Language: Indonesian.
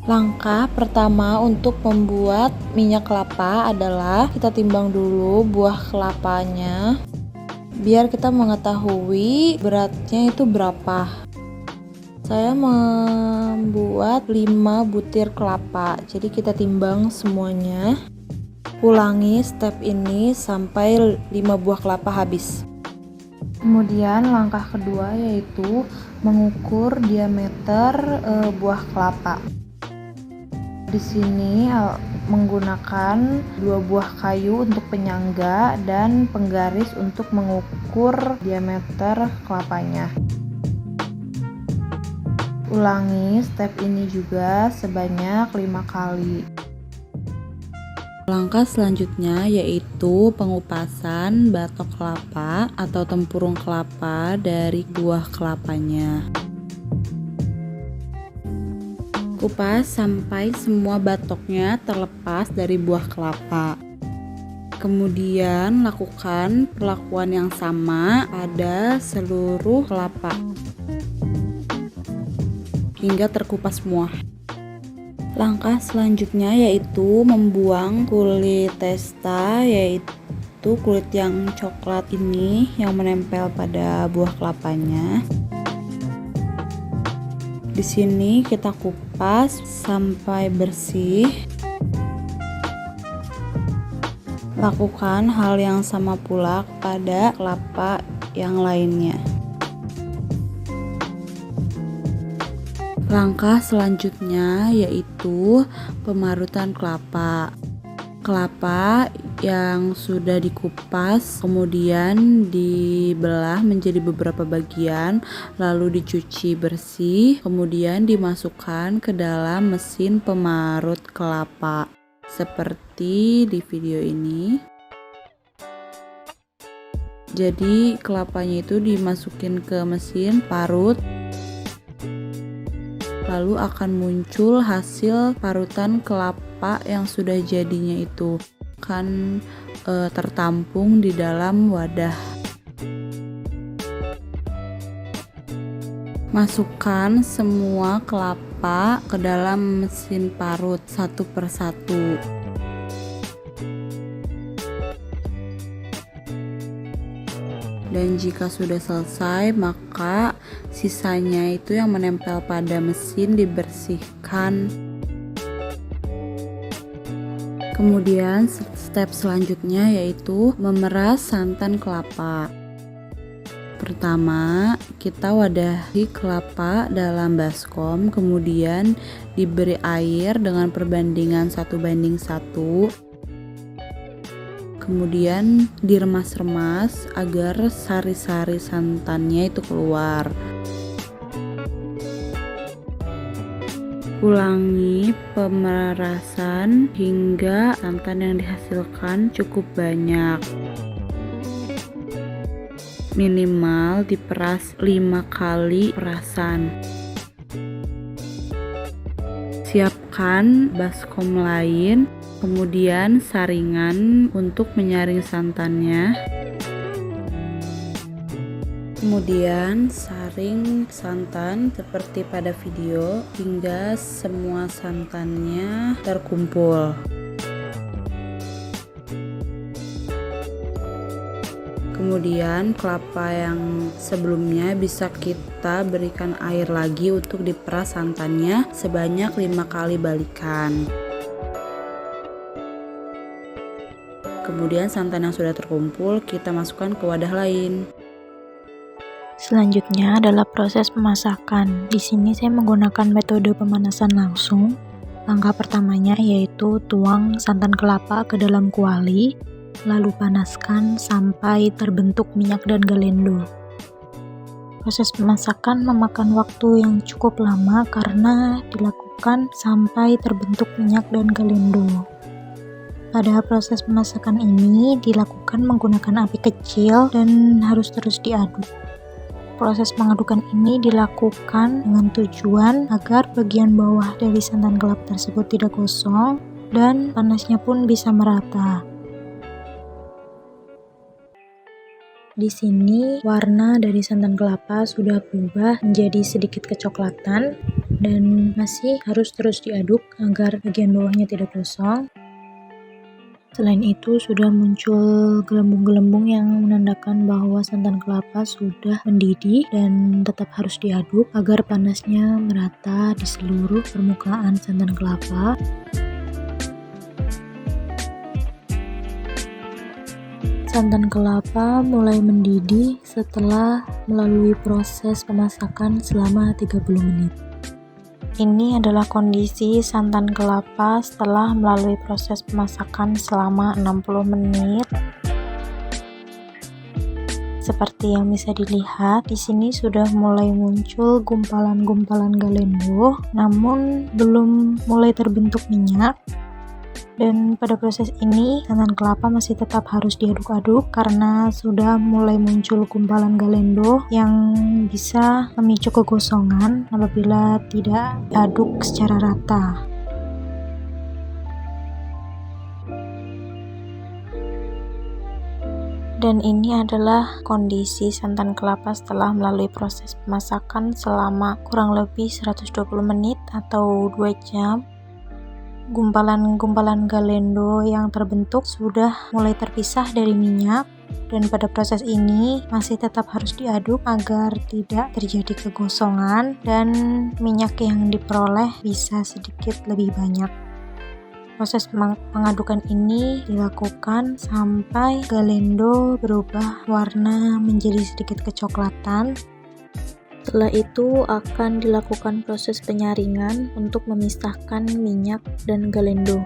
Langkah pertama untuk membuat minyak kelapa adalah kita timbang dulu buah kelapanya biar kita mengetahui beratnya itu berapa. Saya membuat 5 butir kelapa, jadi kita timbang semuanya. Ulangi step ini sampai 5 buah kelapa habis. Kemudian langkah kedua yaitu mengukur diameter buah kelapa. Di sini menggunakan 2 buah kayu untuk penyangga dan penggaris untuk mengukur diameter kelapanya. Ulangi step ini juga sebanyak 5 kali. Langkah selanjutnya yaitu pengupasan batok kelapa atau tempurung kelapa dari buah kelapanya. Kupas sampai semua batoknya terlepas dari buah kelapa. Kemudian lakukan perlakuan yang sama pada seluruh kelapa hingga terkupas semua. Langkah selanjutnya yaitu membuang kulit testa, yaitu kulit yang coklat ini yang menempel pada buah kelapanya. Di sini kita kupas sampai bersih. Lakukan hal yang sama pula pada kelapa yang lainnya. Langkah selanjutnya yaitu pemarutan kelapa. Kelapa yang sudah dikupas kemudian dibelah menjadi beberapa bagian, lalu dicuci bersih, kemudian dimasukkan ke dalam mesin pemarut kelapa seperti di video ini. Jadi kelapanya itu dimasukin ke mesin parut, lalu akan muncul hasil parutan kelapa yang sudah jadinya itu akan tertampung di dalam wadah. Masukkan semua kelapa ke dalam mesin parut satu persatu. Dan jika sudah selesai, maka sisanya itu yang menempel pada mesin dibersihkan. Kemudian step selanjutnya yaitu memeras santan kelapa. Pertama, kita wadahi kelapa dalam baskom, kemudian diberi air dengan perbandingan 1:1. Kemudian diremas-remas agar sari-sari santannya itu keluar. Ulangi pemerasan hingga santan yang dihasilkan cukup banyak. Minimal diperas 5 kali perasan. Siapkan baskom lain, kemudian saringan untuk menyaring santannya. Kemudian saring santan seperti pada video hingga semua santannya terkumpul. Kemudian kelapa yang sebelumnya bisa kita berikan air lagi untuk diperas santannya sebanyak 5 kali balikan. Kemudian santan yang sudah terkumpul kita masukkan ke wadah lain. Selanjutnya adalah proses pemasakan. Di sini saya menggunakan metode pemanasan langsung. Langkah pertamanya yaitu tuang santan kelapa ke dalam kuali, lalu panaskan sampai terbentuk minyak dan galendo. Proses pemasakan memakan waktu yang cukup lama karena dilakukan sampai terbentuk minyak dan galendo. Pada proses pemasakan ini dilakukan menggunakan api kecil dan harus terus diaduk. Proses pengadukan ini dilakukan dengan tujuan agar bagian bawah dari santan kelapa tersebut tidak gosong dan panasnya pun bisa merata. Di sini warna dari santan kelapa sudah berubah menjadi sedikit kecoklatan. dan masih harus terus diaduk agar bagian bawahnya tidak gosong. Selain itu sudah muncul gelembung-gelembung yang menandakan bahwa santan kelapa sudah mendidih dan tetap harus diaduk agar panasnya merata di seluruh permukaan santan kelapa. Santan kelapa mulai mendidih setelah melalui proses pemasakan selama 30 menit. Ini adalah kondisi santan kelapa setelah melalui proses pemasakan selama 60 menit. Seperti yang bisa dilihat, di sini sudah mulai muncul gumpalan-gumpalan galendo, namun belum mulai terbentuk minyak. Dan pada proses ini, santan kelapa masih tetap harus diaduk-aduk karena sudah mulai muncul gumpalan galendo yang bisa memicu kegosongan apabila tidak diaduk secara rata. Dan ini adalah kondisi santan kelapa setelah melalui proses pemasakan selama kurang lebih 120 menit atau 2 jam. Gumpalan-gumpalan galendo yang terbentuk sudah mulai terpisah dari minyak, dan pada proses ini masih tetap harus diaduk agar tidak terjadi kegosongan dan minyak yang diperoleh bisa sedikit lebih banyak. Proses pengadukan ini dilakukan sampai galendo berubah warna menjadi sedikit kecoklatan. Setelah itu akan dilakukan proses penyaringan untuk memisahkan minyak dan galendo.